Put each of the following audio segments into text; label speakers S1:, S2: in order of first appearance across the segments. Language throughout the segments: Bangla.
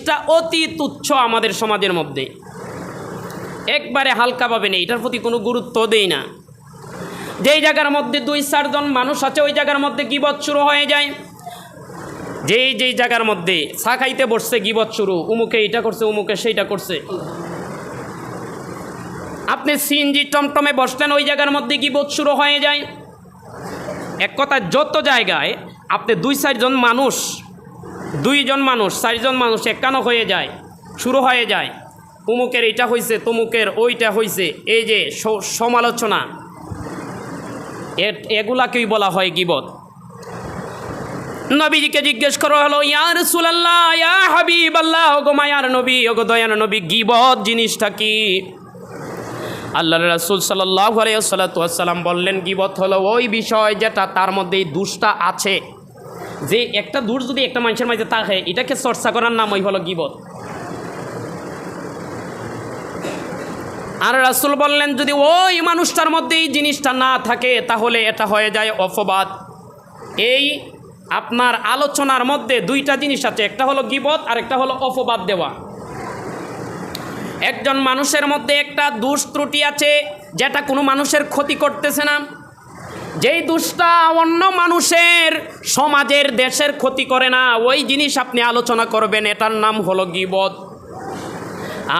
S1: জিনিসটা অতি তুচ্ছ আমাদের সমাজের মধ্যে, একবারে হালকাভাবে নেই, এটার প্রতি কোনো গুরুত্ব দেই না। যেই জায়গার মধ্যে 2-4 জন মানুষ আছে ওই জায়গার মধ্যে গীবত শুরু হয়ে যায়। যেই জায়গার মধ্যে চা খাইতে বসছে গীবত শুরু, উমুকে এইটা করছে, উমুকে সেইটা করছে। আপনি সিএনজি টমটমে বসলেন, ওই জায়গার মধ্যে গীবত শুরু হয়ে যায়। এক কথা, যত জায়গায় আপনি 2-4 জন মানুষ, 2 জন মানুষ, 4 জন মানুষ একানো হয়ে যায়, শুরু হয়ে যায়, উমুকের এইটা হয়েছে, তমুকের ওইটা হয়েছে, এই যে সমালোচনা, এগুলাকেই বলা হয় গীবত। নবীজিকে জিজ্ঞেস করা হলো, ইয়া রাসূলুল্লাহ, ইয়া হাবিবাল্লাহ, ওগো মায়ার নবী, ওগো দয়ার নবী, গীবত জিনিসটা কি? আল্লাহর রাসূল সাল্লাল্লাহু আলাইহি ওয়াসাল্লাম বললেন, গীবত হলো ওই বিষয় যেটা তার মধ্যে এই দোষটা আছে। যে একটা দোষ যদি একটা মানুষের মাঝে থাকে, এটাকে চর্চা করার নামই হলো গীবত। আর রাসূল বললেন, যদি ওই মানুষটার মধ্যে এই জিনিসটা না থাকে তাহলে এটা হয়ে যায় অপবাদ। এই আপনার আলোচনার মধ্যে 2টা জিনিস আছে, একটা হলো গীবত আর একটা হলো অপবাদ দেওয়া। একজন মানুষের মধ্যে একটা দোষ ত্রুটি আছে যেটা কোনো মানুষের ক্ষতি করতেছে না, যেই দোষটা অন্য মানুষের, সমাজের, দেশের ক্ষতি করে না, ওই জিনিস আপনি আলোচনা করবেন, এটার নাম হলো গীবত।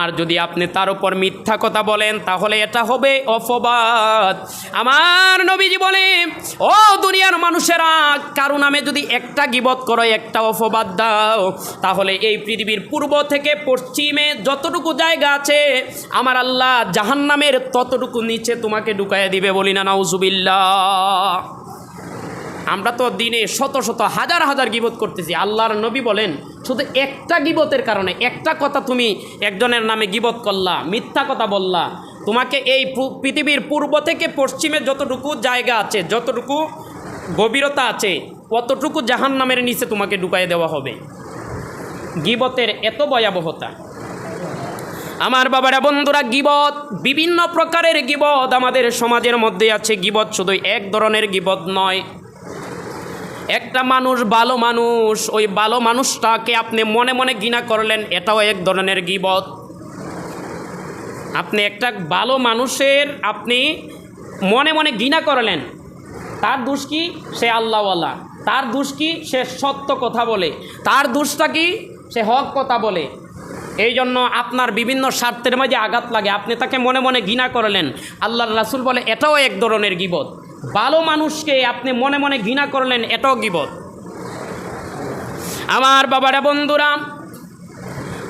S1: আর যদি আপনি তার উপর মিথ্যা কথা বলেন তাহলে এটা হবে অপবাদ। আমার নবীজি বলে, ও দুনিয়ার মানুষেরা, কারো নামে যদি একটা গীবত করো, একটা অপবাদ দাও, তাহলে এই পৃথিবীর পূর্ব থেকে পশ্চিমে যতটুকু জায়গা আছে আমার আল্লাহ জাহান্নামের ততটুকু নিচে তোমাকে ঢুকাইয়া দিবে। বলি না নাউজুবিল্লাহ। আমরা তো দিনে শত শত হাজার হাজার গীবত করতেছি। আল্লাহর নবী বলেন, শুধু একটা গীবতের কারণে, একটা কথা তুমি একজনের নামে গীবত করলা, মিথ্যা কথা বললা, তোমাকে এই পৃথিবীর পূর্ব থেকে পশ্চিমে যতটুকু জায়গা আছে, যতটুকু গভীরতা আছে, অতটুকু জাহান্নামের নিচে তোমাকে ঢুকাইয়ে দেওয়া হবে। গীবতের এত ভয়াবহতা। আমার বাবারা, বন্ধুরা, গীবত, বিভিন্ন প্রকারের গীবত আমাদের সমাজের মধ্যে আছে। গীবত শুধু এক ধরনের গীবত নয়। একটা মানুষ ভালো মানুষ, ওই ভালো মানুষটাকে আপনি মনে মনে ঘৃণা করলেন, এটাও এক ধরনের গীবত। আপনি একটা ভালো মানুষের আপনি মনে মনে ঘৃণা করলেন, তার দোষ কি? সে আল্লাহওয়ালা। তার দোষ কি? সে সত্য কথা বলে। তার দোষটা কি? সে হক কথা বলে। এই জন্য আপনার বিভিন্ন স্বার্থের মাঝে আঘাত লাগে, আপনি তাকে মনে মনে ঘৃণা করলেন। আল্লাহর রাসূল বলে, এটাও এক ধরনের গীবত। ভালো মানুষকে আপনি মনে মনে ঘৃণা করলেন, এটাও গীবত। আমার বাবারা, বন্ধুরা,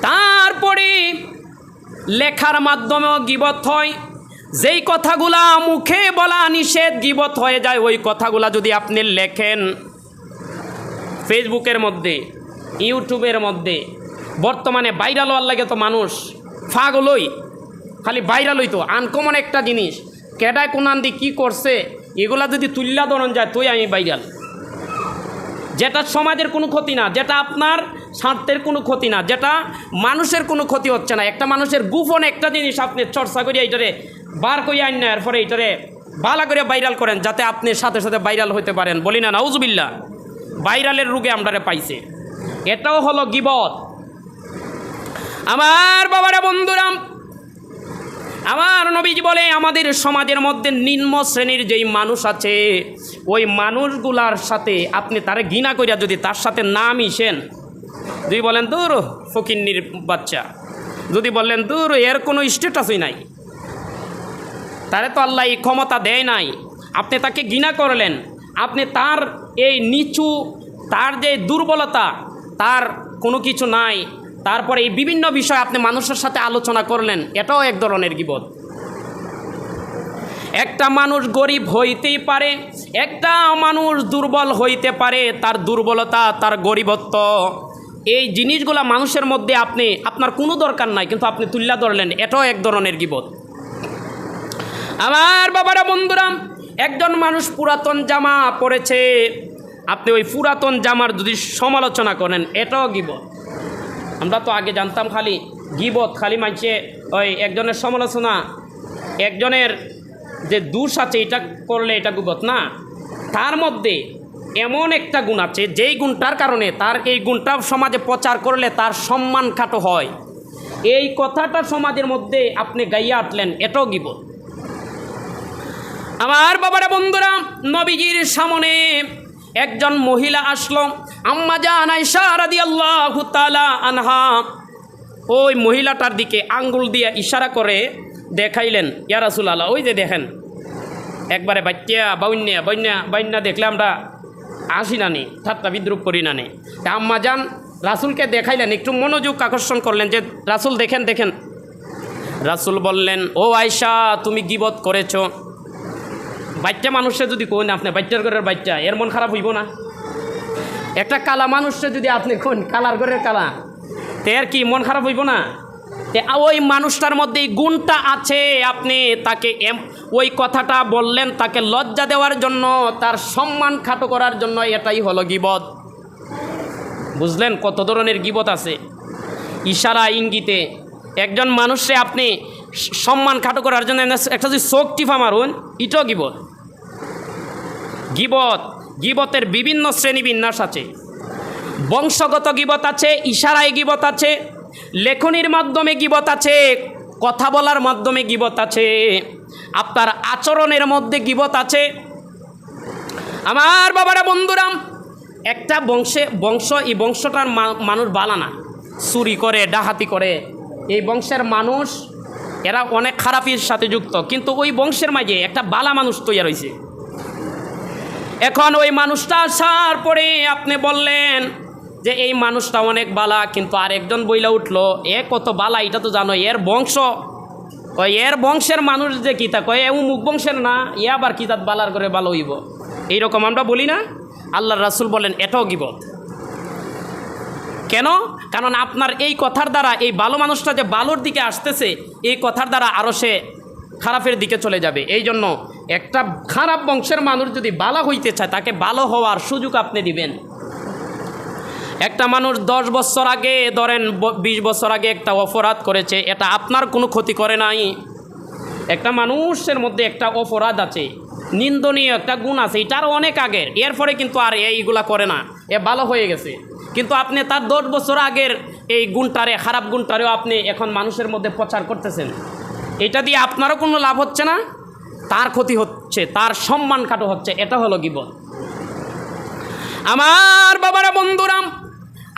S1: তারপরে লেখার মাধ্যমেও গীবত হয়। যেই কথাগুলা মুখে বলা নিষেধ, গীবত হয়ে যায়। ওই কথাগুলা যদি আপনি লেখেন ফেসবুকের মধ্যে, ইউটিউবের মধ্যে, বর্তমানে ভাইরাল হওয়ার লাগে তো মানুষ পাগলই, খালি ভাইরালই তো আনকমন একটা জিনিস, কেডায় কোনান দি কী করছে, এগুলা যদি তুল্লা ধরন যায় তুই আমি ভাইরাল। যেটা সমাজের কোনো ক্ষতি না, যেটা আপনার স্বার্থের কোনো ক্ষতি না, যেটা মানুষের কোনো ক্ষতি হচ্ছে না, একটা মানুষের গোপন একটা জিনিস আপনি চর্চা করিয়া এইটারে বার করিয়া আইন না, এরপরে এইটারে বালা করে ভাইরাল করেন যাতে আপনি সাথে সাথে ভাইরাল হতে পারেন। বলি না নাউজুবিল্লাহ। ভাইরালের রোগে আমরারে পাইছে, এটাও হলো গীবত। আমার বাবারা, বন্ধুরা, আমার নবীজি বলে, আমাদের সমাজের মধ্যে নিম্ন শ্রেণীর যেই মানুষ আছে, ওই মানুষগুলার সাথে আপনি তারে ঘৃণা করিয়া যদি তার সাথে না মিশেন, যদি বলেন দূর ফকিন্নির বাচ্চা, যদি বললেন দূর এর কোনো স্ট্যাটাসই নাই, তারে তো আল্লাহ এই ক্ষমতা দেয় নাই, আপনি তাকে ঘৃণা করলেন, আপনি তার এই নিচু, তার যে দুর্বলতা, তার কোনো কিছু নাই, তারপরে এই বিভিন্ন বিষয় আপনি মানুষের সাথে আলোচনা করলেন, এটাও এক ধরনের গীবত। একটা মানুষ গরিব হইতেই পারে, একটা মানুষ দুর্বল হইতে পারে, তার দুর্বলতা, তার গরিবত্ব, এই জিনিসগুলা মানুষের মধ্যে আপনি, আপনার কোনো দরকার নাই, কিন্তু আপনি তুল্লা ধরলেন, এটাও এক ধরনের গীবত। আমার বাবারা, বন্ধুরা, একজন মানুষ পুরাতন জামা পরেছে, আপনি ওই পুরাতন জামার যদি সমালোচনা করেন, এটাও গীবত। আমরা তো আগে জানতাম খালি গীবত, খালি মানছে ওই একজনের সমালোচনা, একজনের যে দোষ আছে এটা করলে এটা গীবত না, তার মধ্যে এমন একটা গুণ আছে যেই গুণটার কারণে তার এই গুণটা সমাজে প্রচার করলে তার সম্মান খাটো হয়। এই কথাটা সমাজের মধ্যে আপনি গাইয়া আটলেন, এটাও গীবত। আমার বাবারা বন্ধুরা, নবীজির সামনে একজন মহিলা আসলো, আম্মা জান আয়েশা রাদিয়াল্লাহু তাআলা আনহা। ওই মহিলাটার দিকে আঙ্গুল দিয়ে ইশারা করে দেখাইলেন, ইয়া রাসূলুল্লাহ, ওই যে দেখেন একবারে বাচ্চা বাইন্যা দেখলে আমরা আসি না নি, ঠাট্টা বিদ্রুপ করি না নি। আম্মা জান রাসূলকে দেখাইলেন, একটু মনোযোগ আকর্ষণ করলেন যে রাসূল দেখেন দেখেন। রাসূল বললেন, ও আয়েশা, তুমি গীবত করেছো। বাচ্চা মানুষে যদি কোন আপনি বাচ্চার ঘরের বাচ্চা, এর মন খারাপ হইব না? একটা কালা মানুষে যদি আপনি কোন কালার ঘরের কালা, তো এর কি মন খারাপ হইব না? ওই মানুষটার মধ্যে এই গুণটা আছে, আপনি তাকে ওই কথাটা বললেন তাকে লজ্জা দেওয়ার জন্য, তার সম্মান খাটো করার জন্য। এটাই হলো গীবত। বুঝলেন কত ধরনের গীবত আছে? ইশারা ইঙ্গিতে একজন মানুষে আপনি সম্মান খাটো করার জন্য একটা যদি চোখ টিপা মারুন, এটাও গীবত। গীবতের বিভিন্ন শ্রেণীবিন্যাস আছে। বংশগত গীবত আছে, ইশারায় গীবত আছে, লেখনির মাধ্যমে গীবত আছে, কথা বলার মাধ্যমে গীবত আছে, আপনার আচরণের মধ্যে গীবত আছে। আমার বাবারা বন্ধুরা, একটা এই বংশটার মানুষ বালানা, চুরি করে, ডাকাতি করে, এই বংশের মানুষ এরা অনেক খারাপের সাথে যুক্ত, কিন্তু ওই বংশের মাঝে একটা বালা মানুষ তৈরি হয়েছে। এখন ওই মানুষটা আসার পরে আপনি বললেন যে এই মানুষটা অনেক বালা, কিন্তু আরেকজন বইলা উঠলো, এ কত বালা, এটা তো জানো, এর বংশ, এর বংশের মানুষ যে কিতা কয়, এ মুখ বংশের না, এ আবার কিতাত বালার করে ভালো হইব, এইরকম আমরা বলি না? আল্লাহর রাসূল বলেন এটাও গীবত। কেন? কারণ আপনার এই কথার দ্বারা এই ভালো মানুষটা যে ভালোর দিকে আসতেছে, এই কথার দ্বারা আরও সে খারাপের দিকে চলে যাবে। এই জন্য একটা খারাপ বংশের মানুষ যদি ভালো হইতে চায়, তাকে ভালো হওয়ার সুযোগ আপনি দিবেন। একটা মানুষ 10 বছর আগে, ধরেন 20 বছর আগে একটা অপরাধ করেছে, এটা আপনার কোনো ক্ষতি করে নাই। একটা মানুষের মধ্যে একটা অপরাধ আছে, নিন্দনীয় একটা গুণ আছে, এটার অনেক আগের, এরপরে কিন্তু আর এইগুলা করে না, এ ভালো হয়ে গেছে। কিন্তু আপনি তার 10 বছর আগের এই গুণটারে, খারাপ গুণটারেও আপনি এখন মানুষের মধ্যে প্রচার করতেছেন। এটা দিয়ে আপনারও কোনো লাভ হচ্ছে না, তার ক্ষতি হচ্ছে, তার সম্মান খাটো হচ্ছে। এটা হলো গীবত। আমার বাবারা বন্ধুরা,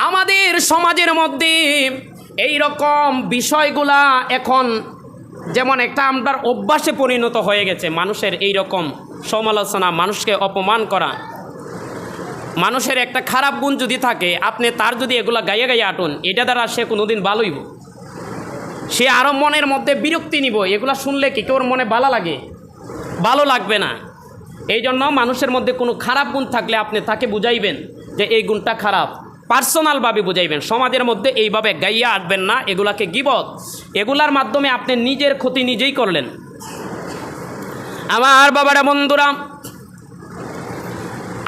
S1: আমাদের সমাজের মধ্যে এই রকম বিষয়গুলা এখন যেমন একটা আপনার অভ্যাসে পরিণত হয়ে গেছে। মানুষের এই রকম সমালোচনা, মানুষকে অপমান করা, মানুষের একটা খারাপ গুণ যদি থাকে, আপনি তার যদি এগুলা গাইয়ে গাইয়ে আটুন, এটা দ্বারা সে কোনোদিন ভালো হইব, সে আরও মনের মধ্যে বিরক্তি নিব। এগুলা শুনলে কি কেউর মনে ভালো লাগে? ভালো লাগবে না। এই জন্য মানুষের মধ্যে কোনো খারাপ গুণ থাকলে আপনি তাকে বুঝাইবেন যে এই গুণটা খারাপ, পার্সোনালভাবে বুঝাইবেন। সমাজের মধ্যে এইভাবে গাইয়া আটবেন না, এগুলাকে গীবত। এগুলার মাধ্যমে আপনি নিজের ক্ষতি নিজেই করলেন। আমার বাবারা বন্ধুরা,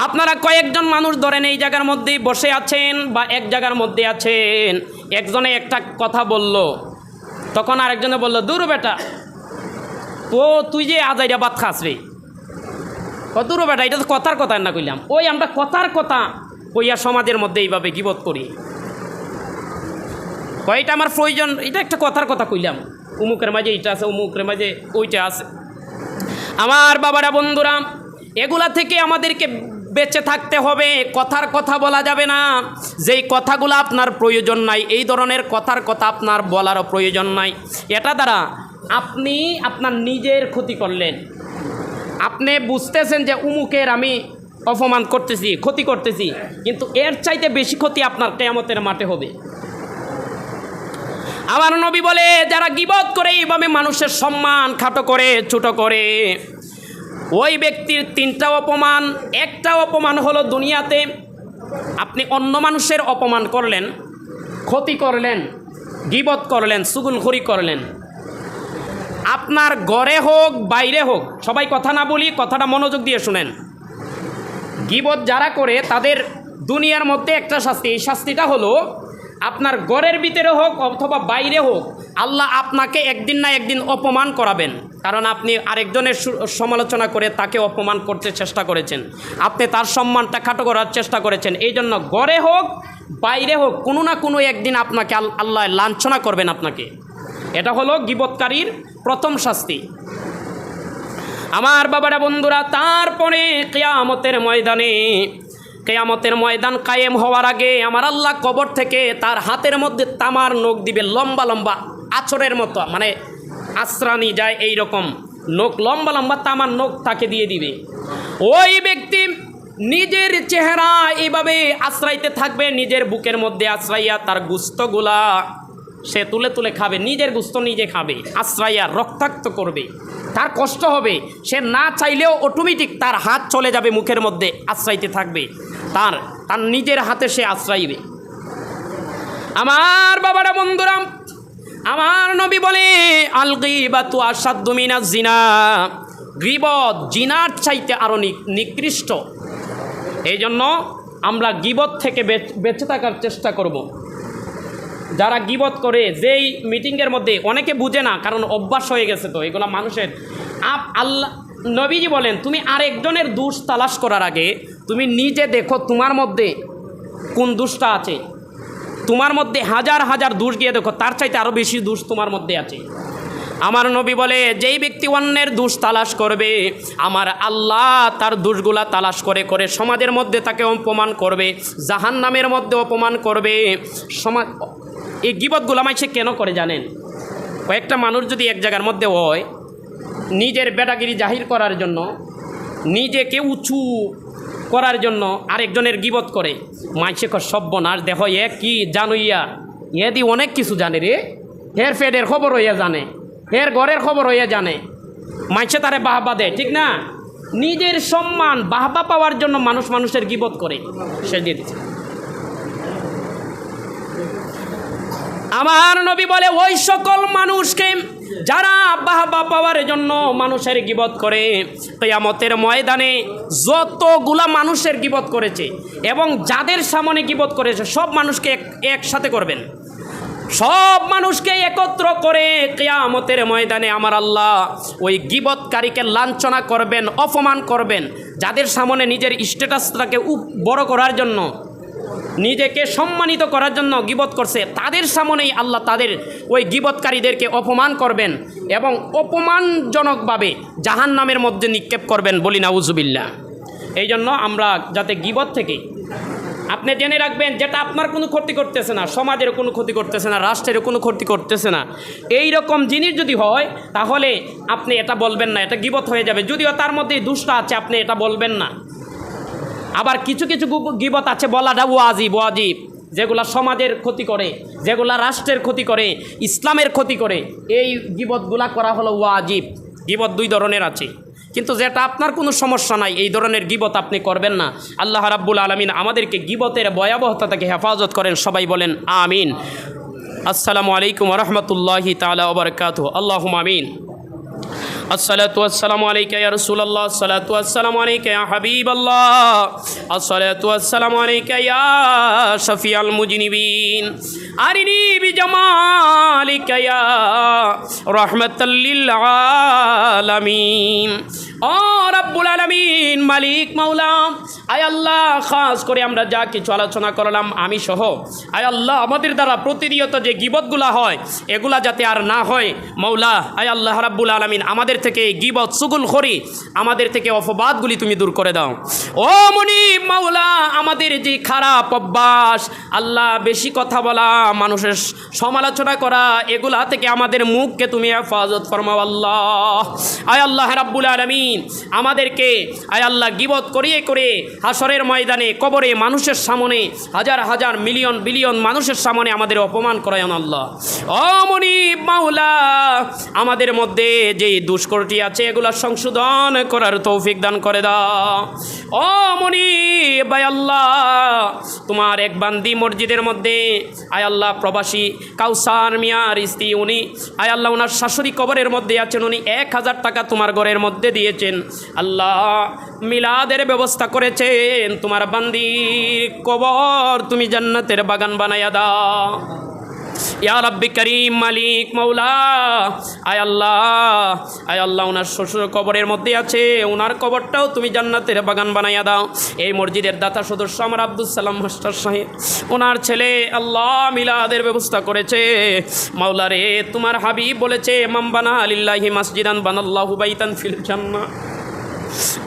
S1: আপনারা কয়েকজন মানুষ ধরেন এই জায়গার মধ্যেই বসে আছেন বা এক জায়গার মধ্যে আছেন, একজনে একটা কথা বলল, তখন আরেকজনে বলল, দূর বেটা, তুই যে আজাইরা ভাত খাস রে, দূর বেটা, এটা তো কথার কথা না কইলাম। ওই আমরা কথার কথা কইয়া সমাজের মধ্যে এইভাবে গীবত করি, কয়টা আমার প্রয়োজন, এটা একটা কথার কথা কইলাম, উমুকের মাঝে এটা আছে, উমুকের মাঝে ওইটা আছে। আমার বাবারা বন্ধুরা, এগুলা থেকে আমাদেরকে বেঁচে থাকতে হবে। কথার কথা বলা যাবে না, যেই কথাগুলো আপনার প্রয়োজন নাই, এই ধরনের কথার কথা আপনার বলারও প্রয়োজন নাই। এটা দ্বারা আপনি আপনার নিজের ক্ষতি করলেন। আপনি বুঝতেছেন যে উমুকের আমি অপমান করতেছি, ক্ষতি করতেছি, কিন্তু এর চাইতে বেশি ক্ষতি আপনার কিয়ামতের মাঠে হবে। আমার নবী বলে, যারা গীবত করে এইভাবে মানুষের সম্মান খাটো করে, ছোট করে, ওই ব্যক্তির 3টা অপমান। একটা অপমান হলো দুনিয়াতে আপনি অন্য মানুষের অপমান করলেন, ক্ষতি করলেন, গীবত করলেন, চুগলখড়ি করলেন। আপনার ঘরে হোক বাইরে হোক, সবাই কথা না বলি, কথাটা মনোযোগ দিয়ে শুনেন। গীবত যারা করে তাদের দুনিয়ার মধ্যে একটা শাস্তি, এই শাস্তিটা হলো আপনার ঘরের ভিতরে হোক অথবা বাইরে হোক, আল্লাহ আপনাকে একদিন না একদিন অপমান করাবেন। কারণ আপনি আরেকজনের সমালোচনা করে তাকে অপমান করতে চেষ্টা করেছেন, আপনি তার সম্মানটা খাটো করার চেষ্টা করেছেন। এই জন্য ঘরে হোক বাইরে হোক কোনো না কোনো একদিন আপনাকে আল্লাহ লাঞ্ছনা করবেন আপনাকে। এটা হলো গীবতকারীর প্রথম শাস্তি। আমার বাবারা বন্ধুরা, তারপরে কিয়ামতের ময়দান কায়েম হওয়ার আগে আমার আল্লাহ কবর থেকে তার হাতের মধ্যে তামার নখ দিবে, লম্বা লম্বা আছরের মতো, মানে আশ্রানি যায় এই রকম নখ, লম্বা লম্বা তামার নখ তাকে দিয়ে দিবে। ওই ব্যক্তি নিজের চেহারা এইভাবে আশ্রাইতে থাকবে, নিজের বুকের মধ্যে আশ্রাইয়া তার গুস্তগুলা সে তুলে তুলে খাবে, নিজের গুস্ত নিজে খাবে, আশ্রাইয়া রক্তাক্ত করবে, তার কষ্ট হবে। সে না চাইলেও অটোমেটিক তার হাত চলে যাবে মুখের মধ্যে, আশ্রাইতে থাকবে, তার নিজের হাতে সে আশ্রাইবে। আমার বাবারা বন্ধুরা, আমার নবী বলে আল গীবাতু আশাদ্দু মিনাজ জিনা, গীবত জিনার চাইতে আরও নিকৃষ্ট। এই জন্য আমরা গীবত থেকে বেঁচে থাকার চেষ্টা করব। যারা গীবত করে, যেই মিটিংয়ের মধ্যে অনেকে বুঝে না, কারণ অভ্যাস হয়ে গেছে তো এগুলো মানুষের। আল্লাহ নবীজি বলেন, তুমি আরেকজনের দোষ তালাশ করার আগে তুমি নিজে দেখো তোমার মধ্যে কোন দোষটা আছে। তোমার মধ্যে হাজার হাজার দোষ গিয়ে দেখো, তার চাইতে আরও বেশি দোষ তোমার মধ্যে আছে। আমার নবী বলে, যেই ব্যক্তি অন্যের দোষ তালাশ করবে, আমার আল্লাহ তার দোষগুলা তালাশ করে করে সমাজের মধ্যে তাকে অপমান করবে, জাহান্নামের মধ্যে অপমান করবে। সমাজ এই গীবতগুলো সে কেন করে জানেন? কয়েকটা মানুষ যদি এক জায়গার মধ্যে হয়, নিজের বেটাগিরি জাহির করার জন্য, নিজেকে উঁচু করার জন্য আরেকজনের গীবত করে, মাইসে সর্বনাশ, দেখো এ কি জানুইয়া, এ দি অনেক কিছু জানে রে, হের ফেডের খবর হইয়া জানে, হের ঘরের খবর হইয়া জানে, মাইসে তারে বাহবা দেয়, ঠিক না? নিজের সম্মান বাহবা পাওয়ার জন্য মানুষের গীবত করে, সে দিয়ে দিচ্ছে। আমার নবী বলে, ওই সকল মানুষকে যারা বাহবা পাওয়ার জন্য মানুষের গীবত করে, কিয়ামতের ময়দানে যতগুলা মানুষের গীবত করেছে এবং যাদের সামনে গীবত করেছে সব মানুষকে একসাথে করবেন, সব মানুষকে একত্র করে কিয়ামতের ময়দানে আমার আল্লাহ ওই গীবতকারীকে লাঞ্ছনা করবেন, অপমান করবেন। যাদের সামনে নিজের স্ট্যাটাসটাকে বড় করার জন্য, নিজেকে সম্মানিত করার জন্য গীবত করছে, তাদের সামনেই আল্লাহ তাদের ওই গীবতকারীদেরকে অপমান করবেন এবং অপমানজনকভাবে জাহান্নামের মধ্যে নিক্ষেপ করবেন। বলি নাউজুবিল্লাহ। এই জন্য আমরা যাতে গীবত থেকে, আপনি জেনে রাখবেন, যেটা আপনার কোনো ক্ষতি করতেছে না, সমাজের কোনো ক্ষতি করতেছে না, রাষ্ট্রের কোনো ক্ষতি করতেছে না, এই রকম জিনিস যদি হয় তাহলে আপনি এটা বলবেন না, এটা গীবত হয়ে যাবে। যদিও তার মধ্যে দুষ্টা আছে, আপনি এটা বলবেন না। আবার কিছু কিছু গীবত আছে বলাটা ওয়াজিব, যেগুলা সমাজের ক্ষতি করে, যেগুলা রাষ্ট্রের ক্ষতি করে, ইসলামের ক্ষতি করে, এই গীবতগুলা করা হলো ওয়াজিব। গীবত দুই ধরনের আছে, কিন্তু যেটা আপনার কোনো সমস্যা নাই এই ধরনের গীবত আপনি করবেন না। আল্লাহ রাব্বুল আলামিন আমাদেরকে গীবতের ভয়াবহতা থেকে হেফাজত করেন। সবাই বলেন আমিন। আসসালামু আলাইকুম ওয়া রাহমাতুল্লাহি তাআলা ওয়া বারাকাতুহু। আল্লাহুম্মা আমিন। الصلاة والسلام عليك يا رسول الله، الصلاة والسلام عليك يا حبيب الله، الصلاة والسلام عليك يا شفيع المذنبين، أرني بجمالك يا رحمة للعالمين। ও রব্বুল আলামিন, মালিক মাওলা, আয় আল্লাহ, খাস করে আমরা যা কিছু আলোচনা করলাম আমি সহ, আয় আল্লাহ আমাদের দ্বারা প্রতিনিয়ত যে গীবতগুলা হয় এগুলা যাতে আর না হয় মাওলা। আয় আল্লাহ রাব্বুল আলামিন আমাদের থেকে গীবত, চুগলখড়ি, আমাদের থেকে অপবাদগুলি তুমি দূর করে দাও। ও মুনিব মাওলা, আমাদের যে খারাপ অভ্যাস, আল্লাহ বেশি কথা বলা, মানুষের সমালোচনা করা, এগুলা থেকে আমাদের মুখকে তুমি হেফাজত ফরমাও আল্লাহ। আয় আল্লাহ রাব্বুল আলামিন আমাদেরকে আয় আল্লাহ গীবত করিয়ে করে হাসরের ময়দানে, কবরে, মানুষের সামনে, হাজার হাজার মিলিয়ন বিলিয়ন মানুষের সামনে আমাদের অপমান করায় আল্লাহ। ও মুনিব মাওলা, আমাদের মধ্যে যে দুষ্কৃতি আছে এগুলা সংশোধন করার তৌফিক দান করে দাও। ও মুনিব আয় আল্লাহ, তোমার এক বান্দি মসজিদের মধ্যে আয় আল্লাহ প্রবাসী কাউসার মিয়ার স্ত্রী, উনি আয় আল্লাহ ওনার শাশুড়ি কবরের মধ্যে আছেন, উনি 1000 টাকা তোমার ঘরের মধ্যে দিয়েছেন আল্লাহ, মিলাদের ব্যবস্থা করেছেন। তোমার বান্দির কবর তুমি জান্নাতের বাগান বানাইয়া দাও। ইয়া রাব্বি করিম মালিক মাওলা, আয় আল্লাহ ওনার শ্বশুর কবরের মধ্যে আছে, ওনার কবরটাও তুমি জান্নাতের বাগান বানাইয়া দাও। এই মসজিদের দাতা সদস্য আমার আব্দুল সালাম মাস্টার সাহেব, ওনার ছেলে আল্লাহ মিলাদের ব্যবস্থা করেছে। মাওলা রে, তোমার হাবিব বলেছে মামবানা আলিল্লাহি মাসজিদান বানাল্লাহু বাইতান ফিল জান্নাহ।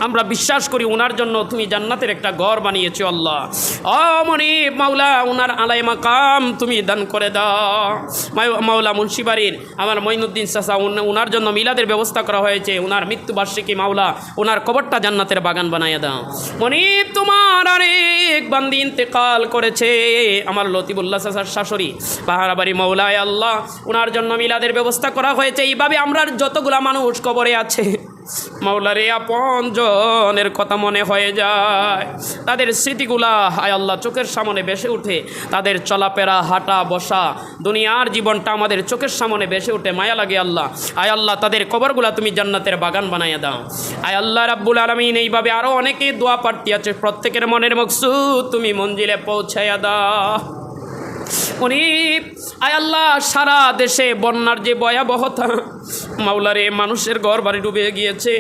S1: আমরা বিশ্বাস করি ওনার জন্য তুমি জান্নাতের একটা ঘর বানিয়েছো আল্লাহ। মনিব মাওলা, ওনার আলাই মাকাম তুমি দান করে দাও মাওলা। মুন্সিবাড়ির আমার মঈনুদ্দিন চাচা, ওনার জন্য মিলাদের ব্যবস্থা করা হয়েছে, ওনার মৃত্যুবার্ষিকী মাওলা, ওনার কবরটা জান্নাতের বাগান বানাইয়া দাও। মনিব তোমার আরেক বান্দি ইন্তেকাল করেছে, আমার লতিফুল্লাহ চাচার শাশুড়ি পাহাড়াবাড়ি মাওলায় আল্লাহ, ওনার জন্য মিলাদের ব্যবস্থা করা হয়েছে। এইভাবে আমরা যতগুলা মানুষ কবরে আছে মাওলারে, আপন জনের কথা মনে হয়ে যায়, তাদের স্মৃতিগুলা হায় আল্লাহ চোখের সামনে ভেসে উঠে, তাদের চলাফেরা হাঁটা বসা দুনিয়ার জীবনটা আমাদের চোখের সামনে ভেসে উঠে, মায়া লাগে আল্লাহ। আয় আল্লাহ তাদের কবরগুলা তুমি জান্নাতের বাগান বানাইয়া দাও। আয় আল্লাহ রাব্বুল আলামিন, এইভাবে আরও অনেকেই দোয়া প্রার্থী আছে, প্রত্যেকের মনের মকসুদ তুমি মঞ্জিলে পৌঁছাইয়া দাও। মনিব আয় আল্লাহ, সারা দেশে বন্যার যে ভয়াবহতা মাওলারে, মানুষের ঘর বাড়ি ডুবে গিয়েছে।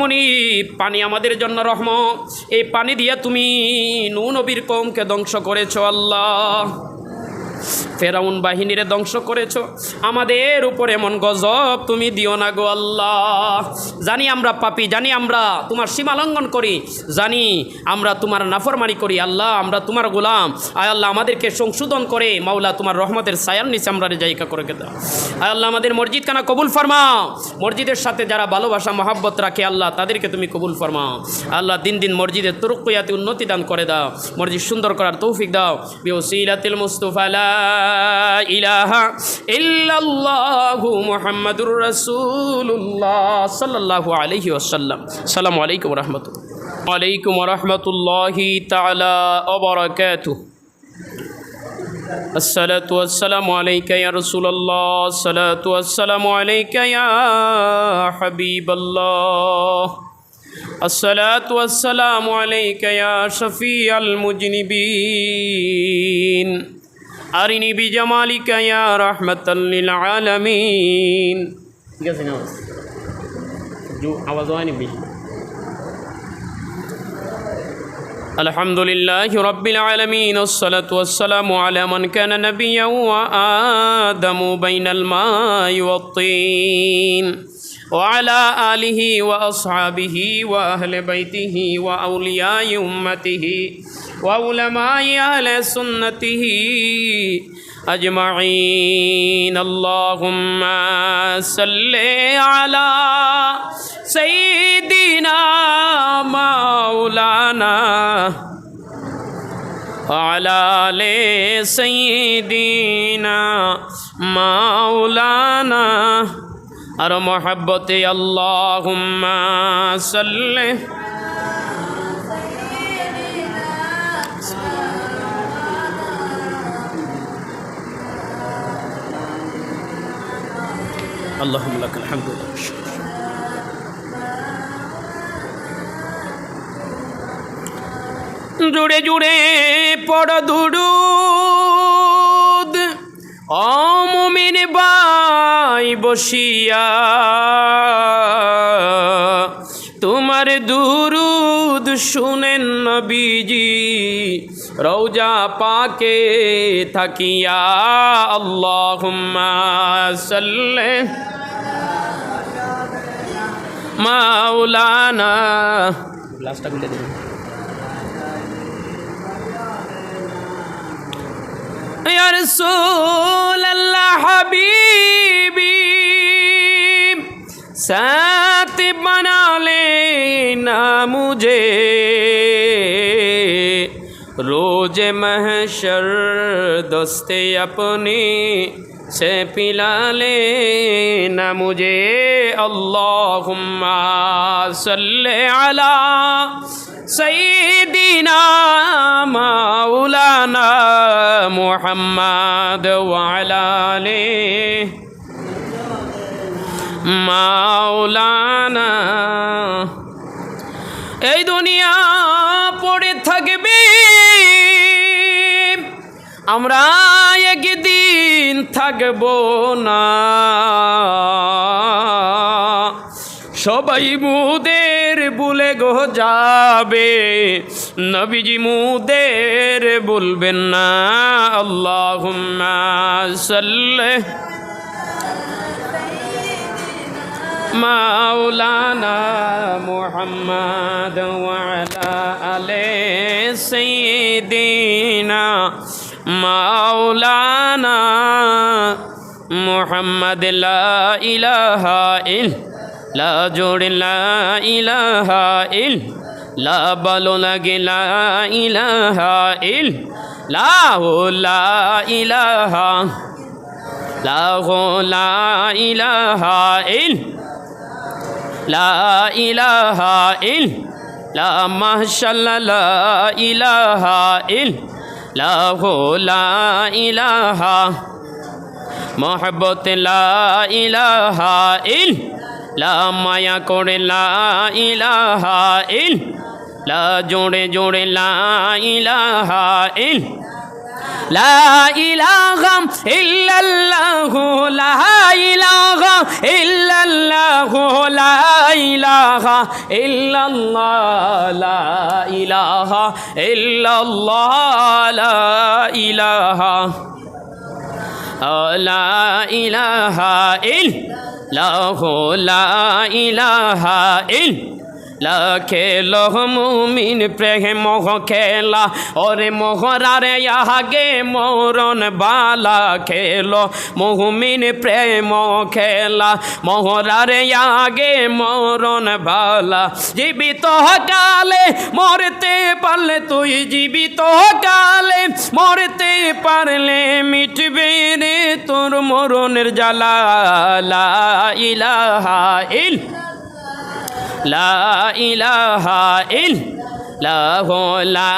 S1: মনিব, পানি আমাদের জন্য রহমত, এই পানি দিয়ে তুমি নূহ নবীর কওমকে ধ্বংস করেছো আল্লাহ, ফেরাউন বাহিনীরে ধ্বংস করেছো, আমাদের উপর এমন গজব তুমি দিও না গো আল্লাহ। জানি আমরা পাপী, জানি আমরা তোমার সীমা লঙ্ঘন করি, জানি আমরা তোমার নাফরমানি করি আল্লাহ, আমরা তোমার গোলাম। আয় আল্লাহ আমাদেরকে সংশোধন করে মাওলা তোমার রহমতের ছায়ার নিচে আমরা জায়গা করে দাও। আয় আল্লাহ আমাদের মসজিদ খানা কবুল ফরমাও, মসজিদের সাথে যারা ভালোবাসা মহাব্বত রাখে আল্লাহ তাদেরকে তুমি কবুল ফরমাও আল্লাহ। দিন দিন মসজিদের তুরুক্কিয়াতে উন্নতি দান করে দাও, মসজিদ সুন্দর করার তৌফিক দাও। বিওসিলাতিল মুস্তাফা লা ইলাহা ইল্লাল্লাহু মুহাম্মাদুর রাসূলুল্লাহ সাল্লাল্লাহু আলাইহি ওয়াসাল্লাম। আসসালামু আলাইকুম ওয়া রাহমাতুল্লাহ। ওয়া আলাইকুম ওয়া রাহমাতুল্লাহি তাআলা ওয়া বারাকাতুহু। আসসালাতু ওয়াসসালামু আলাইকা ইয়া রাসূলুল্লাহ, আসসালাতু ওয়াসসালামু আলাইকা ইয়া হাবিবাল্লাহ, আসসালাতু ওয়াসসালামু আলাইকা ইয়া শাফিআল মুজনিবিন, আরিনি বিজামালিকা ইয়া রাহমাতাল লিল আলামিন। ঠিক আছে না, আওয়াজ হয়নি বেশি। আলহামদুলিল্লাহি রাব্বিল আলামিন, আসসালাতু ওয়াসসালামু আলা মান কানা নাবিয়্যান ওয়া আদামু বাইনাল মাই ওয়াত তিন ওয়া আলা আলিহি ওয়া আসহাবিহি ওয়া আহলি বাইতিহি ওয়া আউলিয়াই উম্মতিহি ওয়া উলামাই আহলি সুন্নতিহি আজমাইন। আল্লাহুম্মা সাল্লি আলা সাইয়্যিদিনা মাওলানা আলা আলি সাইয়্যিদিনা মাওলানা আর মোহাব্বতে আল্লাহুম্মা সাল্লি আল্লাহুম্মা লাকাল হামদু ওয়া লাকাশ শুকর। জুড়ে জুড়ে পড় দুরুদ ও মুমিন ভাই বসিয়া, তোমার দুরুদ শুনেন নবীজি রওজা পাকে থাকিয়া। আল্লাহুম্মা সাল্লি মাওলানা, গ্লাসটা খুলে দিন। या रसूल अल्लाह हबीबी साथ बना लेना मुझे, रोज महशर दोस्ते अपने से पिला लेना मुझे। अल्लाहुम्मा सल्ले अला सय्यिदिना मौलाना मुहम्मद व अला आलिहि মাওলানা। এই দুনিয়া পড়ে থাকবে, আমরা একদিন দিন থাকবো না, সবাই মুদের ভুলে গো যাবে, নবীজি মুদের বলবেন না। আল্লাহুম্মা সাল্লি মাওলানা মুহাম্মদ ওয়া আলা আলি সাইয়্যিদিনা মাওলানা মুহাম্মদ। লা ইলাহা ইল্লা জোড়ে লা ইলাহা ইল্লা বলো লাগে লা ইলাহা ইল্লাহু লা ইলাহা লা ইলাহা লা ইলাহা ইল্লা মাশাআল্লাহ লা ইলাহা ইল্লাহু লা ইলাহা মহব্বত লা ইলাহা ইল্লা মায়া করে লা ইলাহা ইল্লা জোড়ে জোড়ে লা ইলাহা লা ইলাহা ইল্লাল্লাহু লা ইলাহা ইল্লাল্লাহু লা ইলাহা ইল্লাল্লাহ লা ইলাহা ইল্লাল্লাহ লা ইলাহা লা ইলাহা ইল্লাল্লাহু লা ইলাহা ইল্লা খেলো মুমিন প্রেম খেলা ওরে মোহরারে আগে মরণ বালা খেলো মুমিন প্রেম খেলা মোহরারে আগে মরণ বালা জীবিত কালে মরতে পারলে তুই জীবিত কালে মরতে পারলে মিটবে রে তোর মরণের জ্বালা লা ইলাহা লা ইলাহা ইল্লাল্লাহু লা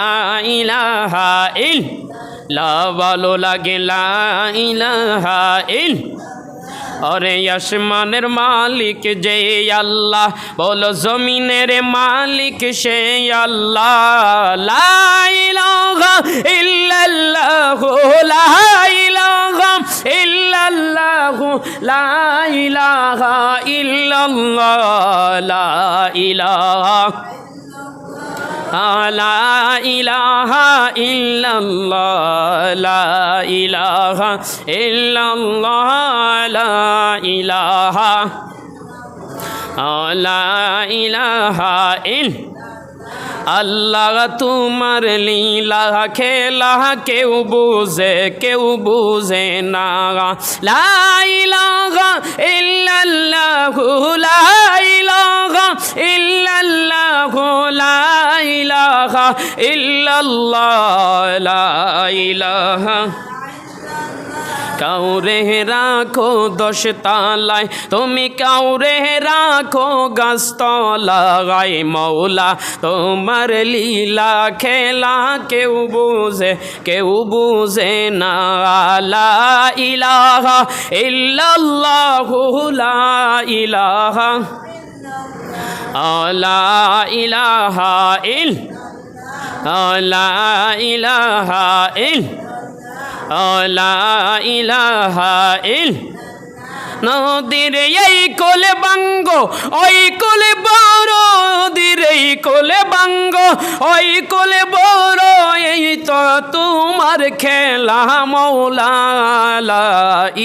S1: ইলাহা ইল্লা ভালো লাগে লা ইলাহা অরে আসমানের মালিক যে আল্লাহ বলো জমিনের মালিক সে আল্লাহ লা ইলাহা ইল্লাল্লাহু লা ইলাহা ইল্লাল্লাহু লা ইলাহা ইল্লাল্লাহ লা ইলাহা লা ইলাহা ইল্লাল্লাহ লা ইলাহা ইল্লাল্লাহ লা ইলাহা লা ইলাহা আল্লাহ তোমার লীলা খেলা কেউ বুঝে না লা ইলাহা ইল্লাল্লাহু লা ইলাহা ইল্লাল্লাহু লা ইলাহা ইল্লাল্লাহ লা ইলাহা কাউরে রাখো 10 তলায় তুমি কাউরে রাখো গাছতলায় মৌলা তোমার লীলা খেলা কেউ বুঝে না লা ইলাহা ইল্লাল্লাহু লা ইলাহা লা ইলাহা লা ইলাহা লা ইলাহা নদীর এই কোলে বাঙ্গ ওই কোলে বড় নদীর এই কোলে বাঙ্গ ওই কোলে বড় এই তো তোমার খেলা মৌলা লা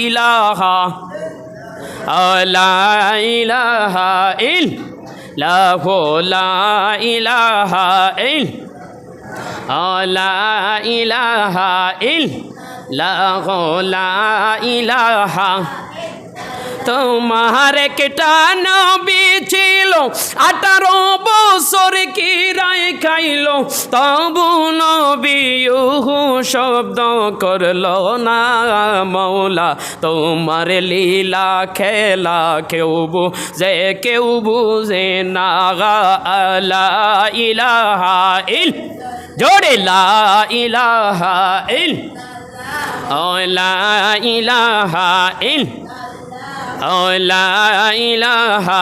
S1: ইলাহা লা ইলাহা ইল্লাল্লাহু লা ইলাহা লা ইলাহা ইল্লাল্লাহু লা ইলাহা তোমার একটা নবী ছিল 18 বছর কিরায় খাইল তবু নবী শব্দ করলো না মৌলা তোমার লীলা খেলা কেউ বুঝে না লা ইলাহা জোরে লা ইলাহা লা ইলাহা লা ইলাহা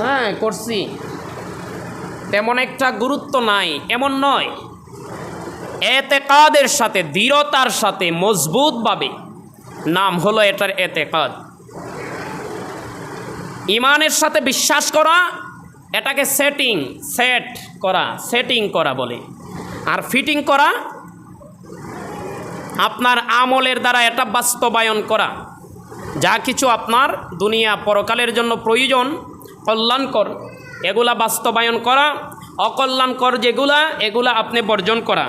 S1: হ্যাঁ করছি, তেমন একটা গুরুত্ব নাই এমন নয়। এতেকাদের সাথে, দৃঢ়তার সাথে, মজবুতভাবে, নাম হলো এটার এতেকাদ। ইমানের সাথে বিশ্বাস করা, এটাকে সেটিং করা বলে। আর ফিটিং করা আপনার আমলের দ্বারা এটা বাস্তবায়ন করা। যা কিছু আপনার দুনিয়া পরকালের জন্য প্রয়োজন, কল্যাণকর, এগুলা বাস্তবায়ন করা, অকল্যাণকর যেগুলা, এগুলা আপনি বর্জন করা।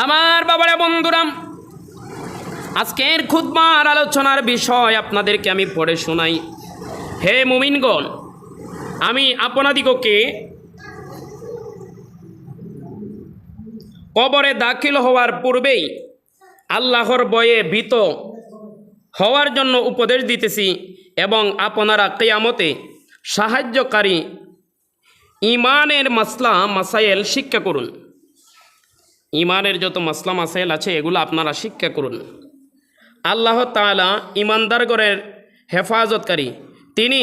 S1: আমার বাবারা, বন্ধুরা, আজকের খুতবার আলোচনার বিষয় আপনাদেরকে আমি পড়ে শোনাই। হে মুমিনগণ, আমি আপনাদিগকে কবরে দাখিল হওয়ার পূর্বেই আল্লাহর ভয়ে ভীত হওয়ার জন্য উপদেশ দিতেছি, এবং আপনারা কিয়ামতে সাহায্যকারী ইমানের মাসলা মাসাইল শিক্ষা করুন। ইমানের যত মাসলা মাসাইল আছে এগুলো আপনারা শিক্ষা করুন। আল্লাহ তাআলা ইমানদারগণের হেফাজতকারী, তিনি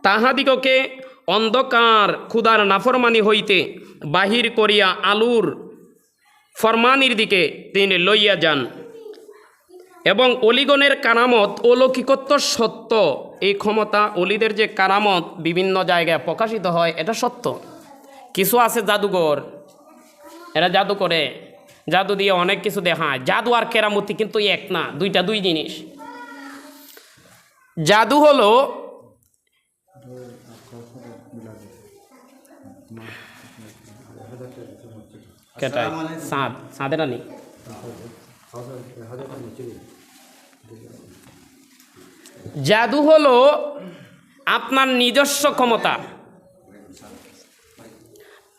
S1: তাহাদিগকে অন্ধকার ক্ষুধার নাফরমানি হইতে বাহির করিয়া আলুর ফরমানির দিকে তিনি লইয়া যান, এবং অলিগণের কারামত অলৌকিকত্ব সত্য। এই ক্ষমতা, অলিদের যে কারামত বিভিন্ন জায়গায় প্রকাশিত হয়, এটা সত্য। কিছু আছে জাদুঘর, এরা জাদু করে, জাদু দিয়ে অনেক কিছু দেখায়। জাদু আর কেরামতি কিন্তু এক না, দুই জিনিস। জাদু হলো কেটাই সাঁদের আনি, জাদু হলো আপনার নিজস্ব ক্ষমতা,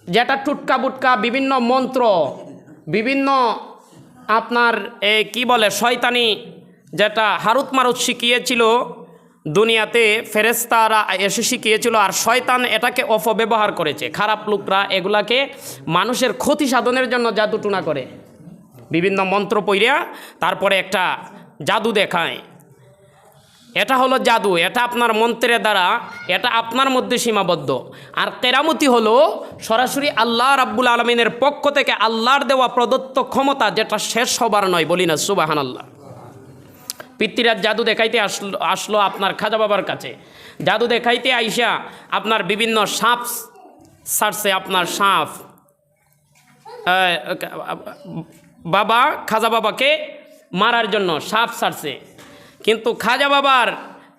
S1: যেটা টুটকা বুটকা বিভিন্ন মন্ত্র, বিভিন্ন আপনার কি বলে শয়তানি, যেটা হারুত মারুত শিখিয়েছিল দুনিয়াতে, ফেরেশতারা এসে শিখিয়েছিল, আর শয়তান এটাকে অপব্যবহার করেছে। খারাপ লোকরা এগুলাকে মানুষের ক্ষতি সাধনের জন্য জাদু টুনা করে, বিভিন্ন মন্ত্র পইরা তারপরে একটা জাদু দেখায়। এটা হলো জাদু, এটা আপনার মন্ত্রের দ্বারা, এটা আপনার মধ্যে সীমাবদ্ধ। আর কেরামতি হলো সরাসরি আল্লাহ রাব্বুল আলামিনের পক্ষ থেকে আল্লাহর দেওয়া প্রদত্ত ক্ষমতা, যেটা শেষ হবার নয়। বলি না সুবহানাল্লাহ। পিতৃরাজ জাদু দেখাইতে আসলো আপনার খাজা বাবার কাছে। জাদু দেখাইতে আইসা আপনার বিভিন্ন সাপ ছাড়ছে, আপনার সাপ। বাবা খাজা বাবাকে মারার জন্য সাপ ছাড়ছে, কিন্তু খাজা বাবার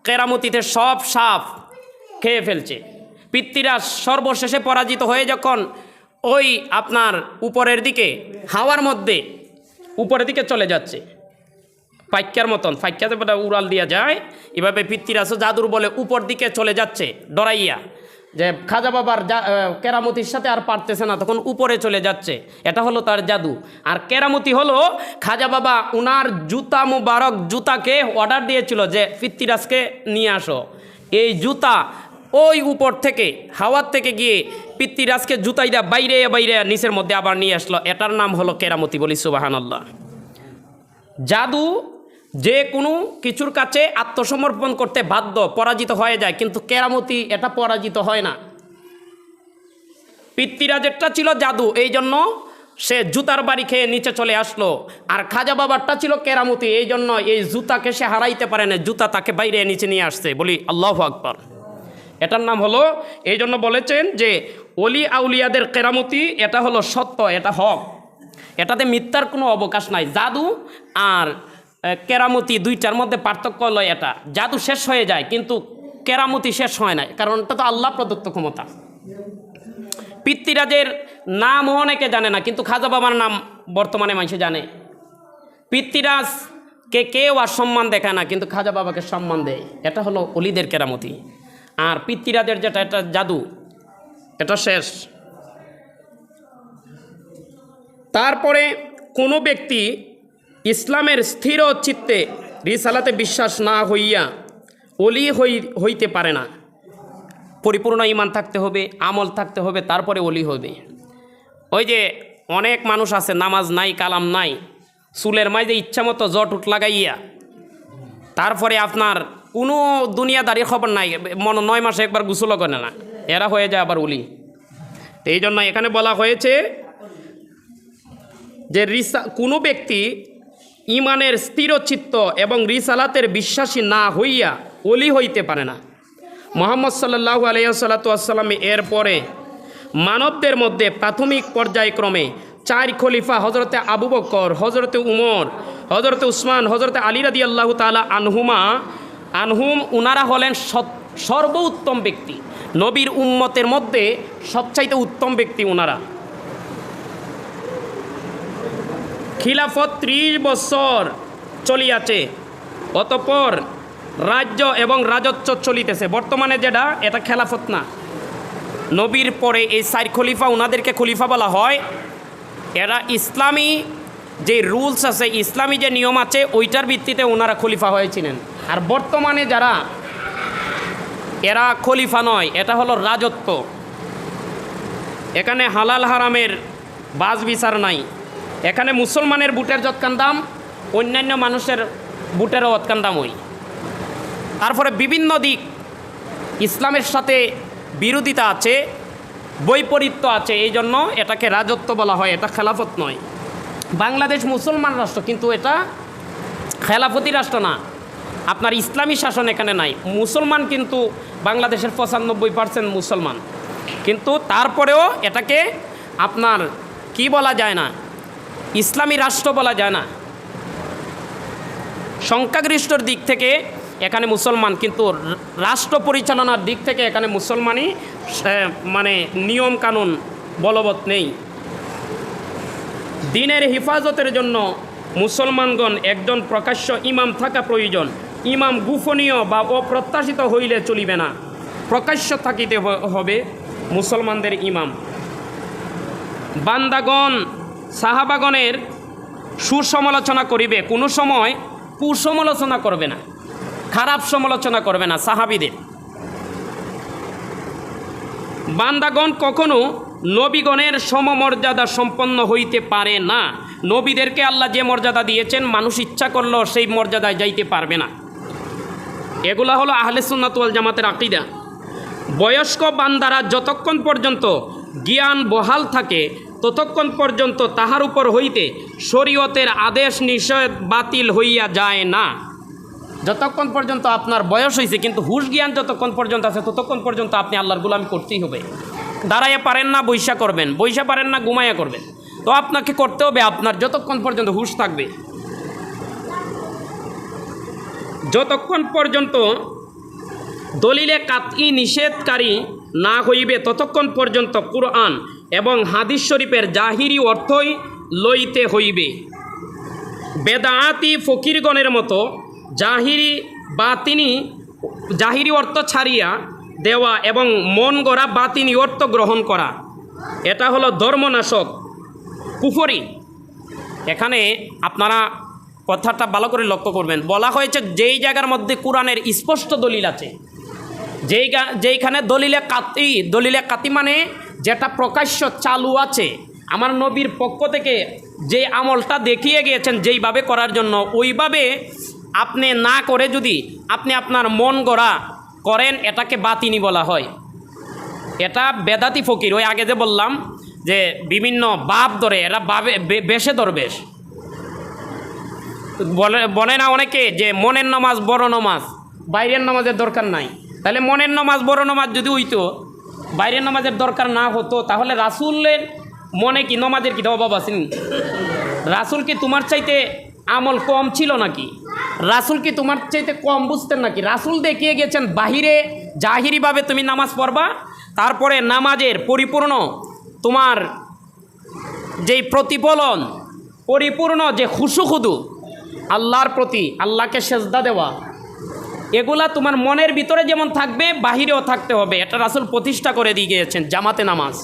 S1: কেরামতিতে সব সাপ খেয়ে ফেলছে। পিতৃরাজ সর্বশেষে পরাজিত হয়ে যখন ওই আপনার উপরের দিকে হাওয়ার মধ্যে উপরের দিকে চলে যাচ্ছে, পাইক্যার মতন, পাইক্যাতে উড়াল দিয়া যায়, এভাবে পিতৃরাজ জাদুর বলে উপর দিকে চলে যাচ্ছে ডরাইয়া, যে খাজা বাবার কেরামতির সাথে আর পারতেছে না, তখন উপরে চলে যাচ্ছে। এটা হলো তার জাদু। আর কেরামতি হলো খাজা বাবা উনার জুতা মুবারক, জুতাকে অর্ডার দিয়েছিল যে পিতৃরাজকে নিয়ে আসো। এই জুতা ওই উপর থেকে হাওয়ার থেকে গিয়ে পিতৃরাজকে জুতাইরা বাইরে বাইরে নিচের মধ্যে আবার নিয়ে আসলো। এটার নাম হলো কেরামতি। বলি সুবহানাল্লাহ। জাদু যে কোনো কিছুর কাছে আত্মসমর্পণ করতে বাধ্য, পরাজিত হয়ে যায়, কিন্তু কেরামতি এটা পরাজিত হয় না। পিতৃরাজেরটা ছিল জাদু, এই জন্য সে জুতার বাড়ি খেয়ে নিচে চলে আসলো। আর খাজা বাবারটা ছিল কেরামতি, এই জন্য এই জুতাকে সে হারাইতে পারে না, জুতা তাকে বাইরে নিচে নিয়ে আসছে। বলি আল্লাহু আকবার। এটার নাম হলো, এই জন্য বলেছেন যে অলি আউলিয়াদের কেরামতি এটা হলো সত্য, এটা হক, এটাতে মিথ্যার কোনো অবকাশ নাই। জাদু আর কেরামতি দুইটার মধ্যে পার্থক্য হলো এটা, জাদু শেষ হয়ে যায় কিন্তু কেরামতি শেষ হয় না, কারণ এটা তো আল্লাহ প্রদত্ত ক্ষমতা। পিতৃরাজের নামও অনেকে জানে না, কিন্তু খাজা বাবার নাম বর্তমানে মানুষে জানে। পিতৃরাজকে কেউ আর সম্মান দেখায় না, কিন্তু খাজা বাবাকে সম্মান দেয়। এটা হলো অলিদের কেরামতি। আর পিতৃরাজের যেটা, এটা জাদু, এটা শেষ। তারপরে কোনো ব্যক্তি ইসলামের স্থির চিত্তে রিসালাতে বিশ্বাস না হইয়া অলি হইতে পারে না। পরিপূর্ণ ঈমান থাকতে হবে, আমল থাকতে হবে, তারপরে অলি হবে। ওই যে অনেক মানুষ আছে নামাজ নাই, কালাম নাই, চুলের মাঝে ইচ্ছা মতো জট উঠ লাগাইয়া, তারপরে আপনার কোনো দুনিয়াদারি খবর নাই, 9 মাসে একবার গোসলও করে না, এরা হয়ে যায় আবার উলি। তো এই জন্য এখানে বলা হয়েছে যে কোনো ব্যক্তি ইমানের স্থিরচিত্ত এবং রিসালাতের বিশ্বাসী না হইয়া অলি হইতে পারে না। মুহাম্মদ সাল্লাল্লাহু আলাইহি ওয়াসাল্লাম এর পরে মানবদের মধ্যে প্রাথমিক পর্যায়ক্রমে 4 খলিফা হজরতে আবু বকর, হজরতে উমর, হজরতে উসমান, হজরতে আলী রাদিয়াল্লাহু তাআলা আনহুম উনারা হলেন সর্বোত্তম ব্যক্তি, নবীর উম্মতের মধ্যে সবচাইতে উত্তম ব্যক্তি উনারা। খিলাফত 30 বছর চলিয়াছে, অতঃপর রাজ্য এবং রাজত্ব চলিতেছে। বর্তমানে যেটা এটা খেলাফত না, নবীর পরে এই 4 খলিফা উনাদেরকে খলিফা বলা হয়। এরা ইসলামী যে রুলস আছে, ইসলামী যে নিয়ম আছে ওইটার ভিত্তিতে ওনারা খলিফা হয়েছিলেন। আর বর্তমানে যারা এরা খলিফা নয়, এটা হলো রাজত্ব। এখানে হালাল হারামের বাজ বিচার নাই। এখানে মুসলমানের বুটের যৎকান দাম, অন্যান্য মানুষের বুটেরও অতকান দাম ওই। তারপরে বিভিন্ন দিক ইসলামের সাথে বিরোধিতা আছে, বৈপরীত্য আছে, এই জন্য এটাকে রাজত্ব বলা হয়, এটা খেলাফত নয়। বাংলাদেশ মুসলমান রাষ্ট্র, কিন্তু এটা খেলাফতি রাষ্ট্র না, আপনার ইসলামী শাসন এখানে নাই। মুসলমান কিন্তু বাংলাদেশের 95% মুসলমান, কিন্তু তারপরেও এটাকে আপনার কি বলা যায় না, ইসলামী রাষ্ট্র বলা যায় না। সংখ্যাগরিষ্ঠর দিক থেকে এখানে মুসলমান, কিন্তু রাষ্ট্র পরিচালনার দিক থেকে এখানে মুসলমানই মানে নিয়ম কানুন বলবৎ নেই। দিনের হেফাজতের জন্য মুসলমানগণ একজন প্রকাশ্য ইমাম থাকা প্রয়োজন। ইমাম গোপনীয় বা অপ্রত্যাশিত হইলে চলিবে না, প্রকাশ্য থাকিতে হবে মুসলমানদের ইমাম। বান্দাগণ সাহাবাগণের সুসমালোচনা করিবে, কোনো সময় কুসমালোচনা করবে না, খারাপ সমালোচনা করবে না সাহাবীদের। বান্দাগণ কখনো নবীগণের সমমর্যাদা সম্পন্ন হইতে পারে না। নবীদেরকে আল্লাহ যে মর্যাদা দিয়েছেন, মানুষ ইচ্ছা করলেও সেই মর্যাদায় যাইতে পারবে না। এগুলা হলো আহলে সুন্নাত ওয়াল জামাতের আকীদা। বয়স্ক বান্দারা যতক্ষণ পর্যন্ত জ্ঞান বহাল থাকে ততক্ষণ পর্যন্ত তাহার উপর হইতে শরীয়তের আদেশ নিষেধ বাতিল হইয়া যায় না। যতক্ষণ পর্যন্ত আপনার বয়স হয়েছে, কিন্তু হুশ জ্ঞান যতক্ষণ পর্যন্ত আছে ততক্ষণ পর্যন্ত আপনি আল্লাহর গোলামি করতেই হবে। দাঁড়াইয়া পারেন না বৈশা করবেন, বৈশা পারেন না ঘুমাইয়া করবেন, তো আপনাকে করতে হবে আপনার যতক্ষণ পর্যন্ত হুশ থাকবে। যতক্ষণ পর্যন্ত দলিলে কাতই নিষেধকারী না হইবে ততক্ষণ পর্যন্ত কুরআন এবং হাদিস শরীফের জাহিরি অর্থই লইতে হইবে। বেদাআতি ফকিরগণের মতো জাহিরি অর্থ ছাড়িয়া দেওয়া এবং মন গড়া বাতিনি অর্থ গ্রহণ করা, এটা হলো ধর্মনাশক, কুফরি। এখানে আপনারা কথাটা ভালো করে লক্ষ্য করবেন। বলা হয়েছে যেই জায়গার মধ্যে কোরআনের স্পষ্ট দলিল আছে, যেইখানে দলিলে কাতি মানে যেটা প্রকাশ্য চালু আছে, আমার নবীর পক্ষ থেকে যে আমলটা দেখিয়ে গিয়েছেন যেইভাবে করার জন্য, ওইভাবে আপনি না করে যদি আপনি আপনার মন গড়া করেন, এটাকে বাতিনি বলা হয়। এটা বেদাতি ফকির, ওই আগে যে বললাম যে বিভিন্ন বাপ ধরে, এরা বেশে দরবেশ বলে না অনেকে যে মনের নামাজ বড় নামাজ, বাইরের নামাজের দরকার নাই। তাহলে মনের নামাজ বড় নামাজ যদি হইতো, বাইরের নামাজের দরকার না হতো, তাহলে রাসূলের মনে কি নামাজের কি অভাব আছে? রাসূল কি তোমার চাইতে আমল কম ছিল নাকি? রাসূল কি তোমার চাইতে কম বুঝতেন নাকি? রাসূল দেখিয়ে গেছেন বাহিরে জাহিরিভাবে তুমি নামাজ পড়বা, তারপরে নামাজের পরিপূর্ণ তোমার যেই প্রতিফলন, পরিপূর্ণ যে খুশুখুদু আল্লাহর প্রতি, আল্লাহকে সেজদা দেওয়া, এগুলা তোমার মনের ভিতরে যেমন থাকবে বাহিরেও থাকতে হবে। এটা রাসূল প্রতিষ্ঠা করে দিয়ে গিয়েছেন জামাতে নামাজ।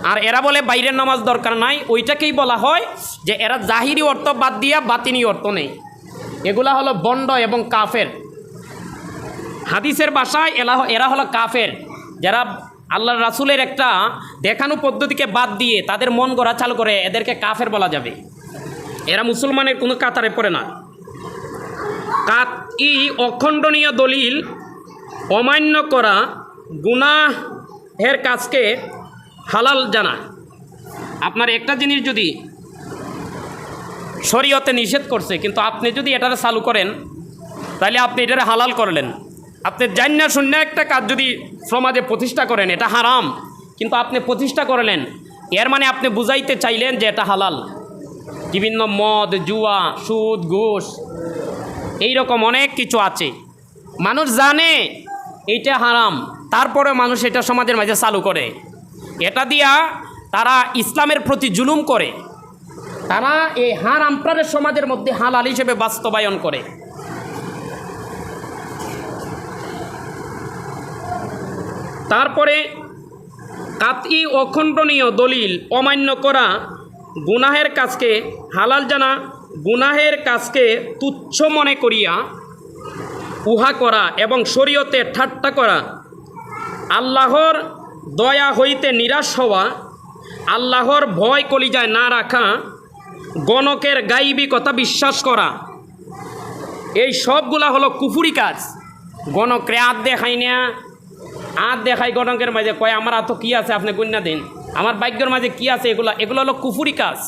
S1: আর এরা বলে বাইরের নামাজ দরকার নাই, ওইটাকেই বলা হয় যে এরা জাহিরি অর্থ বাদ দিয়া বাতিনি অর্থ নেই। এগুলা হলো বন্ড এবং কাফের। হাদিসের ভাষায় এরা হলো কাফের, যারা আল্লাহর রাসূলের একটা দেখানো পদ্ধতিকে বাদ দিয়ে তাদের মন গড়া চালু করে, এদেরকে কাফের বলা যাবে। এরা মুসলমানের কোনো কাতারে পড়ে না। কাতই অখণ্ডনীয় দলিল অমান্য করা গুনাহের কাজকে হালাল জানা। আপনার একটা জিনিস যদি শরীয়তে নিষেধ করছে, কিন্তু আপনি যদি এটারে চালু করেন তাহলে আপনি এটারে হালাল করলেন। আপনি জান্না শূন্য একটা কাজ যদি সমাজে প্রতিষ্ঠা করেন, এটা হারাম, কিন্তু আপনি প্রতিষ্ঠা করলেন, এর মানে আপনি বুঝাইতে চাইলেন যে এটা হালাল। বিভিন্ন মদ, জুয়া, সুদ, ঘুষ, এইরকম অনেক কিছু আছে, মানুষ জানে এইটা হারাম, তারপরে মানুষ এটা সমাজের মাঝে চালু করে। এটা দিয়া তারা ইসলামের প্রতি জুলুম করে, তারা এই হারামটারে সমাজের মধ্যে হালাল হিসেবে বাস্তবায়ন করে। তারপরে কাতই অখণ্ডনীয় দলিল অমান্য করা গুনাহের কাজকে হালাল জানা, গুনাহের কাজকে তুচ্ছ মনে করিয়া উহা করা এবং শরীয়তে ঠাট্টা করা, আল্লাহর দয়া হইতে নিরাশ হওয়া, আল্লাহর ভয় কলিজায় না রাখা, গণকের গাইবী কথা বিশ্বাস করা, এই সবগুলা হলো কুফুরি কাজ। গণকরে আত দেখাই না, আত দেখাই গণকের মাঝে, কয় আমার আত কী আছে আপনি গুন্না দিন, আমার ভাগ্যের মাঝে কী আছে, এগুলো হলো কুফুরি কাজ।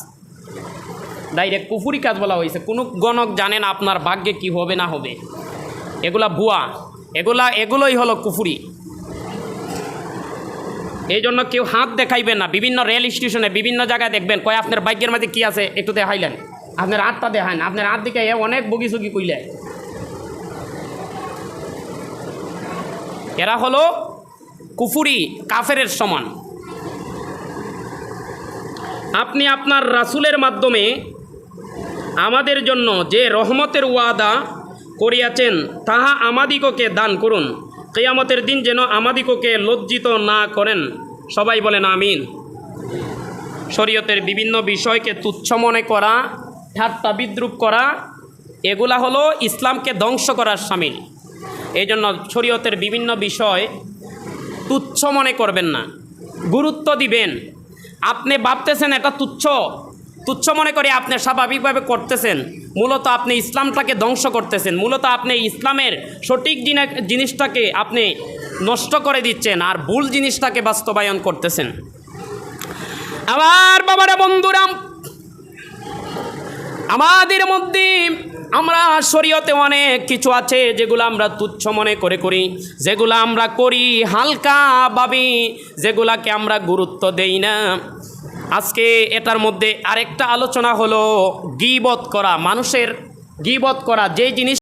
S1: ডাইরেক্ট কুফুরি কাজ বলা হয়েছে। কোনো গণক জানে না আপনার ভাগ্যে কি হবে না হবে, এগুলা ভুয়া, এগুলোই হলো কুফুরি। এই জন্য কেউ হাত দেখাইবেন না। বিভিন্ন রেল স্টেশনে বিভিন্ন জায়গায় দেখবেন, কয় আপনার ভাগ্যের মাঝে কী আছে একটু দেখাইলেন, আপনার আটটা দেখান, আপনার হাত দিকে অনেক বগিসগি কইলে। এরা হলো কুফুরি, কাফেরের সমান। আপনি আপনার রাসূলের মাধ্যমে আমাদের জন্য যে রহমতের ওয়াদা করিয়াছেন তাহা আমাদিগকে দান করুন, কিয়ামতের দিন যেন আমাদিগকে লজ্জিত না করেন। সবাই বলেন আমিন। শরীয়তের বিভিন্ন বিষয়কে তুচ্ছ মনে করা, ঠাট্টা বিদ্রুপ করা, এগুলা হলো ইসলামকে ধ্বংস করার শামিল। এই জন্য শরীয়তের বিভিন্ন বিষয় তুচ্ছ মনে করবেন না, গুরুত্ব দিবেন। আপনি ভাবতেছেন এটা তুচ্ছ মনে করে আপনি স্বাভাবিকভাবে করতেছেন, মূলত আপনি ইসলামটাকে ধ্বংস করতেছেন, মূলত আপনি ইসলামের সঠিক জিনিসটাকে আপনি নষ্ট করে দিচ্ছেন আর ভুল জিনিসটাকে বাস্তবায়ন করতেছেন। আমার বাবারা, বন্ধুরা, আমাদের মধ্যে আমরা শরীয়তে অনেক কিছু আছে যেগুলো আমরা তুচ্ছ মনে করি, যেগুলো আমরা করি হালকা ভাবে, যেগুলাকে আমরা গুরুত্ব দেই না। আজকে এটার মধ্যে আরেকটা আলোচনা হলো গীবত করা, মানুষের গীবত করা, যে জিনিস